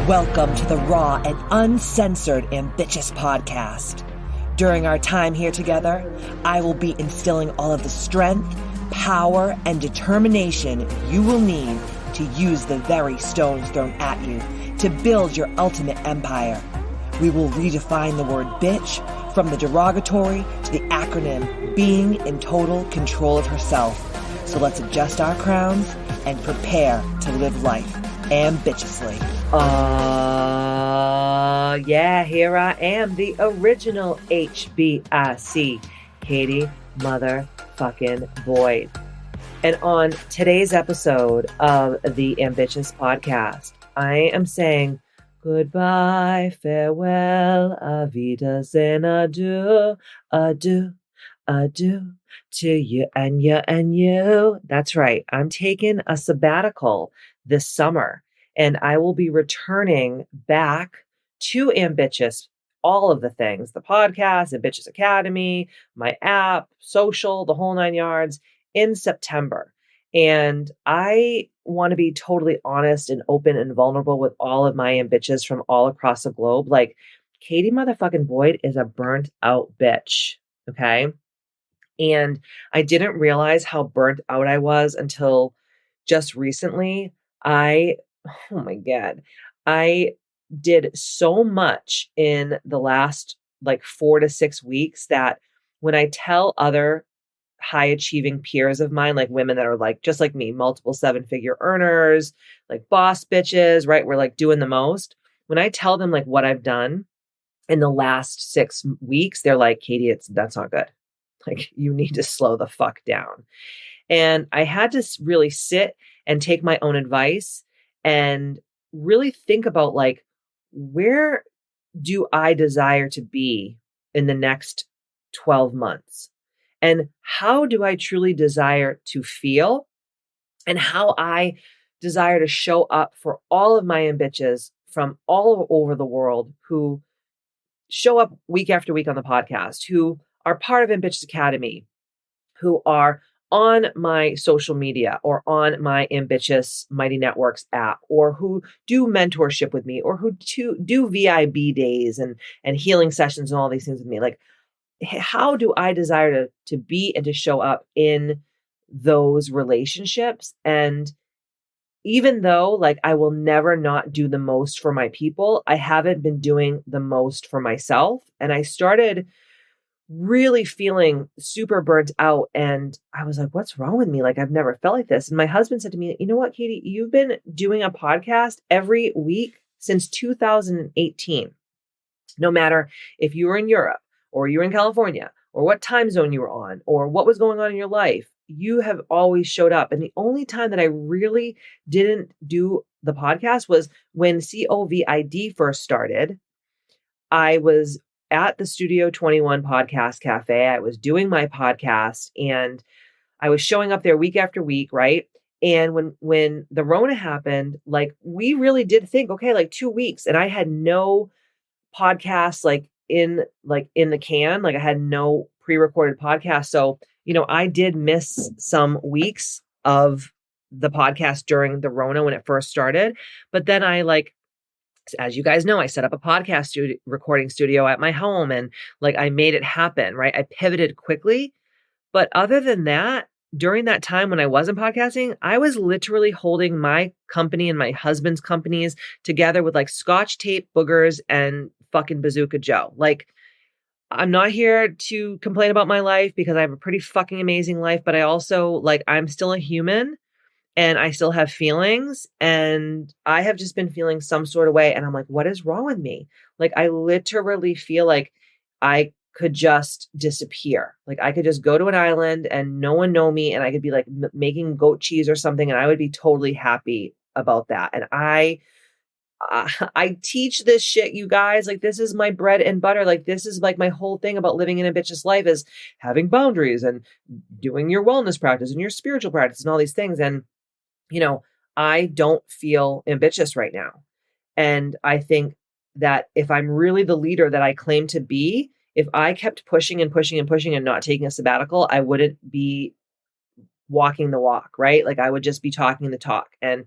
Welcome to the raw and uncensored Ambitchious Podcast. During our time here together, I will be instilling all of the strength, power, and determination you will need to use the very stones thrown at you to build your ultimate empire. We will redefine the word bitch from the derogatory to the acronym being in total control of herself. So let's adjust our crowns and prepare to live life ambitiously. Yeah, here I am, the original HBIC, Katie motherfucking Boyd. And on today's episode of the Ambitchious Podcast, I am saying goodbye, farewell, avidas and adieu to you and you and you. That's right. I'm taking a sabbatical this summer, and I will be returning back to Ambitchious, all of the things, the podcast, Ambitchious Academy, my app, social, the whole nine yards in September. And I want to be totally honest and open and vulnerable with all of my Ambitches from all across the globe. Like, Katie motherfucking Boyd is a burnt out bitch. Okay. And I didn't realize how burnt out I was until just recently. Oh my God, I did so much in the last 4 to 6 weeks that when I tell other high achieving peers of mine, like women that are just like me, multiple 7-figure earners, like boss bitches, right? We're doing the most. When I tell them what I've done in the last 6 weeks, they're like, Katie, that's not good. You need to slow the fuck down. And I had to really sit and take my own advice and really think about where do I desire to be in the next 12 months? And how do I truly desire to feel? And how I desire to show up for all of my Ambitches from all over the world who show up week after week on the podcast, who are part of Ambitchious Academy, who are on my social media or on my Ambitchious Mighty Networks app, or who do mentorship with me, or who do VIB days and healing sessions and all these things with me. How do I desire to be and to show up in those relationships? And even though I will never not do the most for my people, I haven't been doing the most for myself. And I started really feeling super burnt out. And I was like, what's wrong with me? I've never felt like this. And my husband said to me, you know what, Katie, you've been doing a podcast every week since 2018. No matter if you were in Europe or you were in California or what time zone you were on or what was going on in your life, you have always showed up. And the only time that I really didn't do the podcast was when COVID first started. I was at the Studio 21 Podcast Cafe. I was doing my podcast and I was showing up there week after week, right? And when the Rona happened, we really did think, okay, 2 weeks, and I had no podcasts in the can. I had no pre-recorded podcast. So, I did miss some weeks of the podcast during the Rona when it first started. But then I as you guys know, I set up a podcast recording studio at my home, and I made it happen, right? I pivoted quickly. But other than that, during that time when I wasn't podcasting, I was literally holding my company and my husband's companies together with Scotch tape, boogers, and fucking Bazooka Joe. I'm not here to complain about my life because I have a pretty fucking amazing life, but I also I'm still a human. And I still have feelings, and I have just been feeling some sort of way. And I'm like, what is wrong with me? I literally feel like I could just disappear. I could just go to an island and no one know me. And I could be making goat cheese or something. And I would be totally happy about that. And I teach this shit, you guys. This is my bread and butter. This is my whole thing about living an ambitious life is having boundaries and doing your wellness practice and your spiritual practice and all these things. And I don't feel ambitious right now. And I think that if I'm really the leader that I claim to be, if I kept pushing and pushing and pushing and not taking a sabbatical, I wouldn't be walking the walk, right? I would just be talking the talk. And,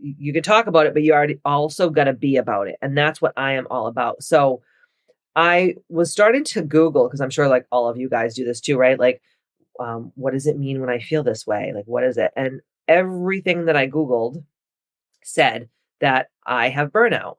you can talk about it, but you already also got to be about it. And that's what I am all about. So I was starting to Google, because I'm sure like all of you guys do this too, right? Like, what does it mean when I feel this way? Like, what is it? And everything that I Googled said that I have burnout.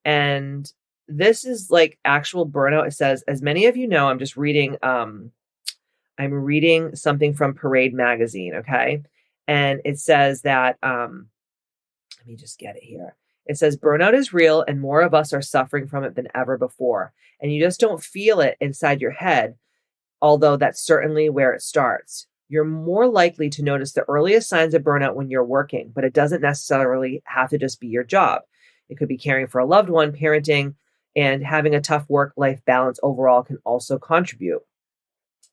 And this is like actual burnout. It says, as many of you know, I'm reading something from Parade magazine. Okay. And it says that, let me just get it here. It says burnout is real and more of us are suffering from it than ever before. And you just don't feel it inside your head, although that's certainly where it starts. You're more likely to notice the earliest signs of burnout when you're working, but it doesn't necessarily have to just be your job. It could be caring for a loved one, parenting, and having a tough work-life balance overall can also contribute.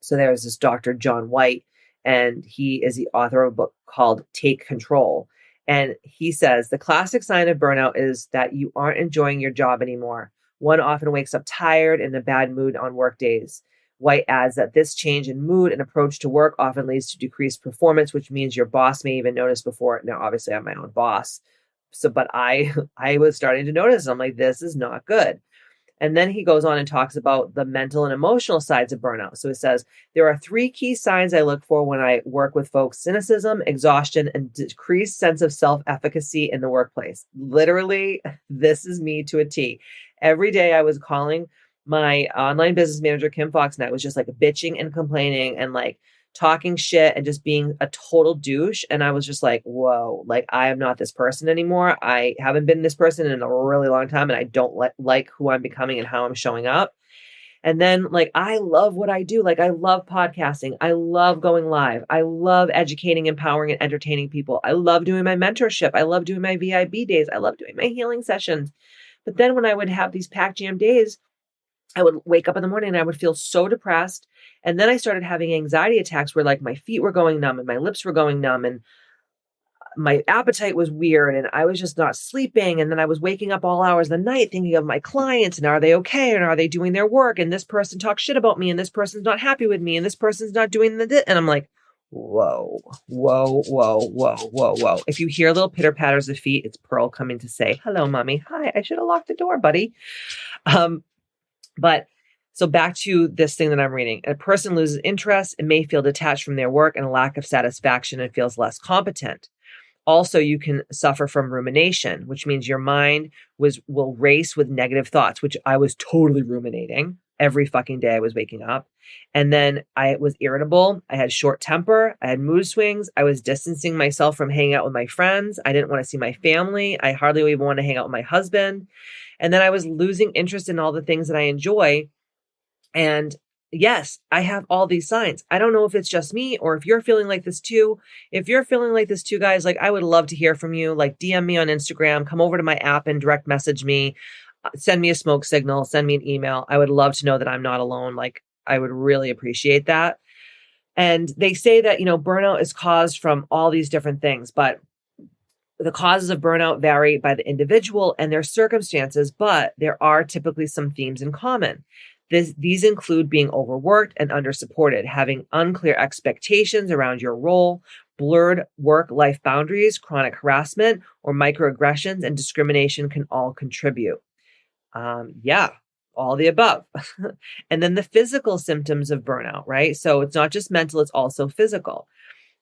So there's this Dr. John White, and he is the author of a book called Take Control. And he says the classic sign of burnout is that you aren't enjoying your job anymore. One often wakes up tired and in a bad mood on work days. White adds that this change in mood and approach to work often leads to decreased performance, which means your boss may even notice before it. Now, obviously, I'm my own boss. But I was starting to notice, I'm like, this is not good. And then he goes on and talks about the mental and emotional sides of burnout. So it says, there are 3 key signs I look for when I work with folks: cynicism, exhaustion, and decreased sense of self-efficacy in the workplace. Literally, this is me to a T. Every day I was calling my online business manager, Kim Fox, and I was just like bitching and complaining and like talking shit and just being a total douche. And I was just like, whoa, like I am not this person anymore. I haven't been this person in a really long time. And I don't like who I'm becoming and how I'm showing up. And then like, I love what I do. Like I love podcasting. I love going live. I love educating, empowering, and entertaining people. I love doing my mentorship. I love doing my VIB days. I love doing my healing sessions. But then when I would have these packed jam days, I would wake up in the morning and I would feel so depressed. And then I started having anxiety attacks where like my feet were going numb and my lips were going numb and my appetite was weird and I was just not sleeping. And then I was waking up all hours of the night thinking of my clients and are they okay? And are they doing their work? And this person talks shit about me and this person's not happy with me and this person's not doing the, and I'm like, whoa. If you hear little pitter patters of feet, it's Pearl coming to say, hello, mommy. Hi, I should have locked the door, buddy. But so back to this thing that I'm reading. A person loses interest and may feel detached from their work and a lack of satisfaction and feels less competent. Also, you can suffer from rumination, which means your mind will race with negative thoughts, which I was totally ruminating every fucking day I was waking up. And then I was irritable. I had short temper. I had mood swings. I was distancing myself from hanging out with my friends. I didn't want to see my family. I hardly even want to hang out with my husband. And then I was losing interest in all the things that I enjoy. And yes, I have all these signs. I don't know if it's just me or if you're feeling like this too. If you're feeling like this too, guys, like I would love to hear from you. Like DM me on Instagram, come over to my app and direct message me, send me a smoke signal, send me an email. I would love to know that I'm not alone. Like I would really appreciate that. And they say that, burnout is caused from all these different things, but the causes of burnout vary by the individual and their circumstances, but there are typically some themes in common. These include being overworked and undersupported, having unclear expectations around your role, blurred work-life boundaries, chronic harassment, or microaggressions and discrimination can all contribute. All the above. And then the physical symptoms of burnout, right? So it's not just mental, it's also physical.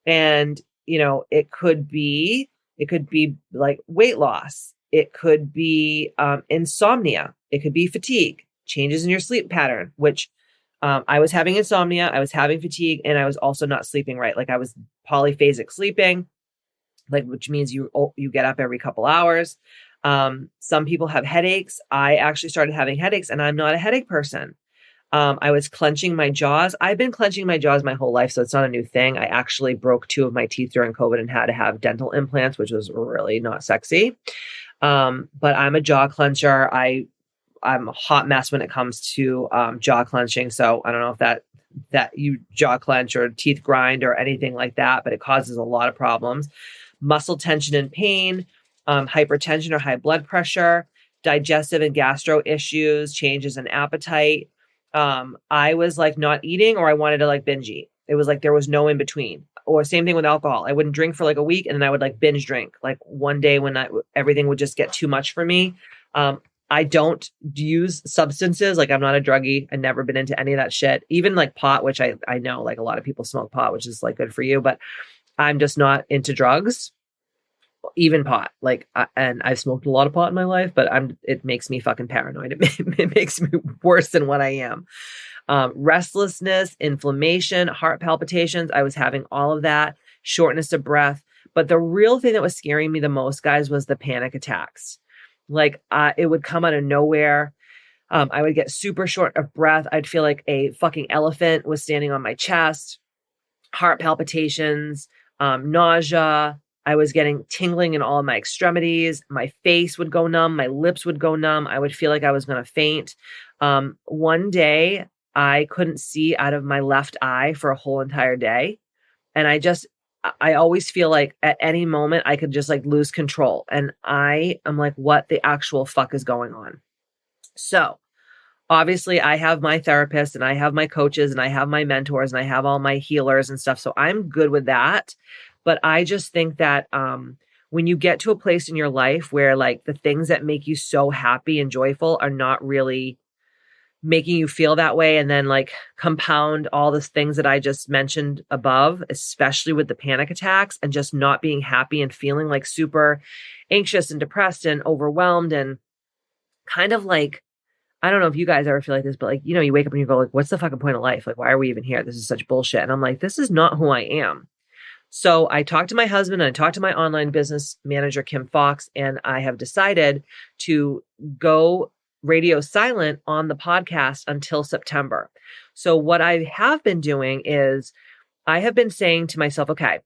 And, it could be like weight loss. It could be insomnia. It could be fatigue, changes in your sleep pattern, which I was having insomnia, I was having fatigue, and I was also not sleeping right. Like I was polyphasic sleeping, which means you get up every couple hours. Some people have headaches. I actually started having headaches and I'm not a headache person. I was clenching my jaws. I've been clenching my jaws my whole life, so it's not a new thing. I actually broke 2 of my teeth during COVID and had to have dental implants, which was really not sexy. But I'm a jaw clencher. I'm a hot mess when it comes to jaw clenching. So I don't know if that you jaw clench or teeth grind or anything like that, but it causes a lot of problems. Muscle tension and pain, hypertension or high blood pressure, digestive and gastro issues, changes in appetite. I was like not eating or I wanted to like binge eat. It was like there was no in between. or same thing with alcohol. I wouldn't drink for like a week and then I would like binge drink. Like one day when everything would just get too much for me. I don't use substances. Like I'm not a druggie. I've never been into any of that shit. Even like pot, which I know like a lot of people smoke pot, which is like good for you, but I'm just not into drugs, even pot. Like, and I've smoked a lot of pot in my life, but it makes me fucking paranoid. It makes me worse than what I am. Restlessness, inflammation, heart palpitations. I was having all of that, shortness of breath. But the real thing that was scaring me the most, guys, was the panic attacks. Like it would come out of nowhere. I would get super short of breath. I'd feel like a fucking elephant was standing on my chest, heart palpitations, nausea. I was getting tingling in all of my extremities. My face would go numb. My lips would go numb. I would feel like I was going to faint. One day I couldn't see out of my left eye for a whole entire day. And I always feel like at any moment I could just like lose control. And I am like, what the actual fuck is going on? So obviously I have my therapist and I have my coaches and I have my mentors and I have all my healers and stuff. So I'm good with that. But I just think that when you get to a place in your life where like the things that make you so happy and joyful are not really making you feel that way, and then like compound all the things that I just mentioned above, especially with the panic attacks and just not being happy and feeling like super anxious and depressed and overwhelmed and kind of like, I don't know if you guys ever feel like this, but like, you wake up and you go like, what's the fucking point of life? Like, why are we even here? This is such bullshit. And I'm like, this is not who I am. So I talked to my husband and I talked to my online business manager, Kim Fox, and I have decided to go radio silent on the podcast until September. So what I have been doing is I have been saying to myself, okay,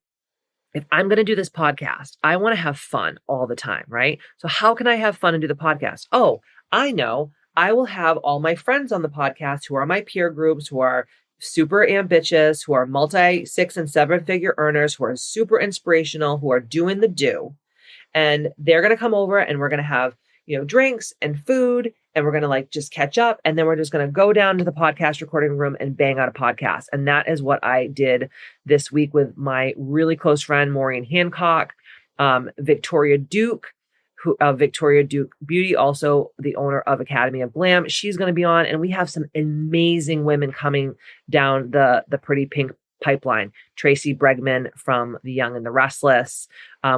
if I'm going to do this podcast, I want to have fun all the time, right? So how can I have fun and do the podcast? Oh, I know. I will have all my friends on the podcast who are my peer groups, who are super ambitious, who are multi 6 and 7 figure earners, who are super inspirational, who are doing the do. And they're going to come over and we're going to have, drinks and food, and we're going to like just catch up. And then we're just going to go down to the podcast recording room and bang out a podcast. And that is what I did this week with my really close friend, Maureen Hancock, Victoria Duke, Victoria Duke Beauty, also the owner of Academy of Glam. She's going to be on, and we have some amazing women coming down the Pretty Pink pipeline. Tracy Bregman from The Young and the Restless.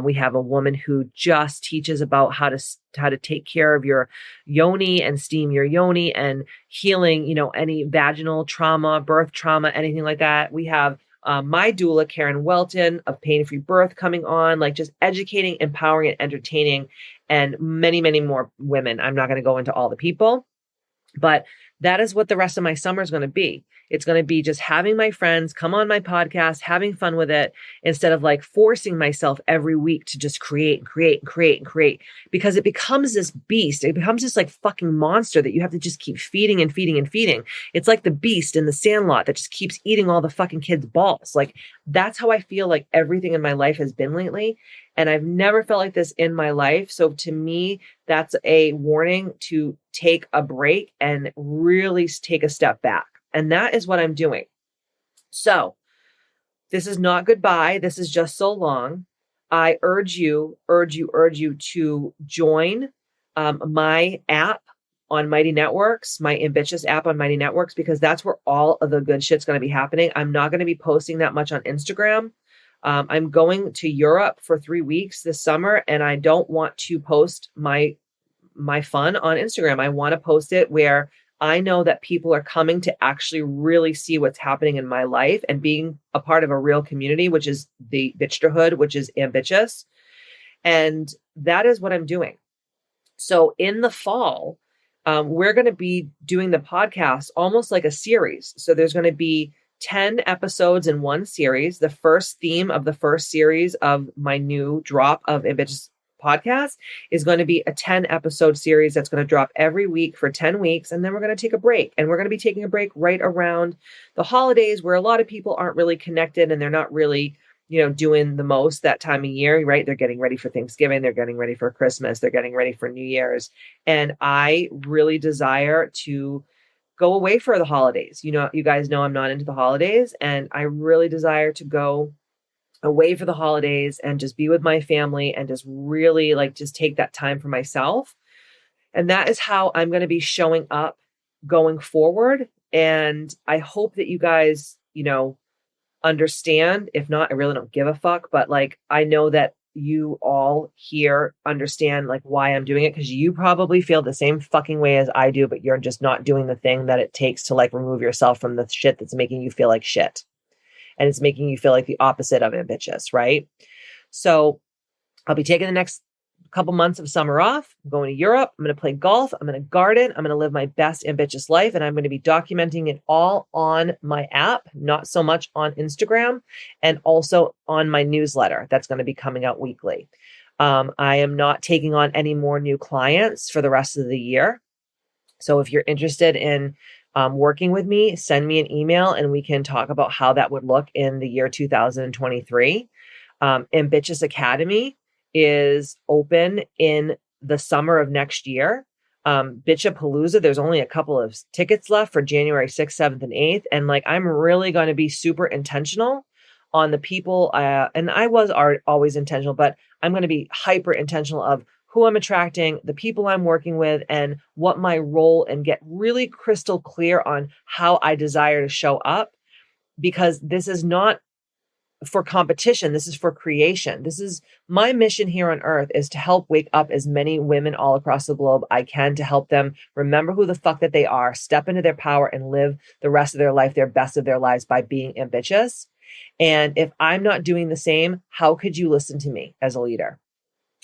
We have a woman who just teaches about how to take care of your yoni and steam your yoni and healing, any vaginal trauma, birth trauma, anything like that. We have my doula, Karen Welton of Pain Free Birth, coming on, like just educating, empowering, and entertaining, and many, many more women. I'm not going to go into all the people, but that is what the rest of my summer is going to be. It's going to be just having my friends come on my podcast, having fun with it, instead of like forcing myself every week to just create, because it becomes this beast. It becomes this like fucking monster that you have to just keep feeding and feeding and feeding. It's like the beast in the Sandlot that just keeps eating all the fucking kids' balls. Like that's how I feel like everything in my life has been lately. And I've never felt like this in my life. So to me, that's a warning to take a break and really take a step back. And that is what I'm doing. So this is not goodbye. This is just so long. I urge you to join my app on Mighty Networks, my Ambitchious app on Mighty Networks, because that's where all of the good shit's going to be happening. I'm not going to be posting that much on Instagram. I'm going to Europe for 3 weeks this summer, and I don't want to post my fun on Instagram. I want to post it where I know that people are coming to actually really see what's happening in my life and being a part of a real community, which is the Bitchterhood, which is Ambitchious. And that is what I'm doing. So in the fall, we're going to be doing the podcast almost like a series. So there's going to be 10 episodes in one series. The first theme of the first series of my new drop of Ambitchious Podcast is going to be a 10 episode series that's going to drop every week for 10 weeks. And then we're going to take a break, and we're going to be taking a break right around the holidays where a lot of people aren't really connected and they're not really, doing the most that time of year, right? They're getting ready for Thanksgiving. They're getting ready for Christmas. They're getting ready for New Year's. And I really desire to go away for the holidays. You guys know I'm not into the holidays, and I really desire to go away for the holidays and just be with my family and just really like just take that time for myself. And that is how I'm going to be showing up going forward. And I hope that you guys, understand. If not, I really don't give a fuck. But like, I know that you all here understand like why I'm doing it, because you probably feel the same fucking way as I do, but you're just not doing the thing that it takes to like remove yourself from the shit that's making you feel like shit. And it's making you feel like the opposite of ambitious, right? So I'll be taking the next couple months of summer off. I'm going to Europe. I'm going to play golf. I'm going to garden. I'm going to live my best ambitious life. And I'm going to be documenting it all on my app, not so much on Instagram, and also on my newsletter that's going to be coming out weekly. I am not taking on any more new clients for the rest of the year. So if you're interested in working with me, send me an email and we can talk about how that would look in the year 2023. Ambitchious Academy is open in the summer of next year. Bitchapalooza, there's only a couple of tickets left for January 6th, 7th, and 8th. And like, I'm really going to be super intentional on the people. And I was always intentional, but I'm going to be hyper intentional of who I'm attracting, the people I'm working with, and what my role, and get really crystal clear on how I desire to show up, because this is not for competition. This is for creation. This is my mission here on earth, is to help wake up as many women all across the globe I can, to help them remember who the fuck that they are, step into their power, and live the rest of their life, their best of their lives, by being ambitious. And if I'm not doing the same, how could you listen to me as a leader?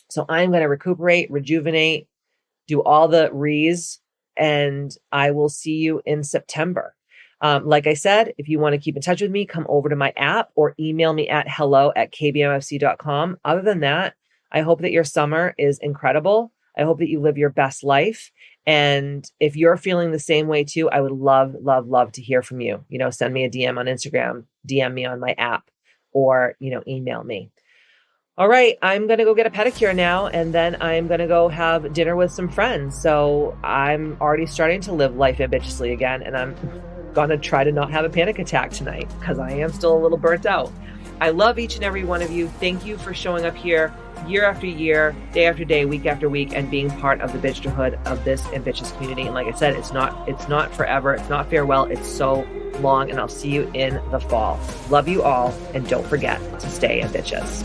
So I'm going to recuperate, rejuvenate, do all the re's, and I will see you in September. Like I said, if you want to keep in touch with me, come over to my app or email me at hello@kbmfc.com. Other than that, I hope that your summer is incredible. I hope that you live your best life. And if you're feeling the same way too, I would love, love, love to hear from you. Send me a DM on Instagram, DM me on my app, or, email me. All right, I'm going to go get a pedicure now, and then I'm going to go have dinner with some friends. So I'm already starting to live life ambitiously again, and I'm going to try to not have a panic attack tonight, because I am still a little burnt out. I love each and every one of you. Thank you for showing up here year after year, day after day, week after week, and being part of the bitchhood of this ambitious community. And like I said, it's not forever. It's not farewell. It's so long, and I'll see you in the fall. Love you all, and don't forget to stay ambitious.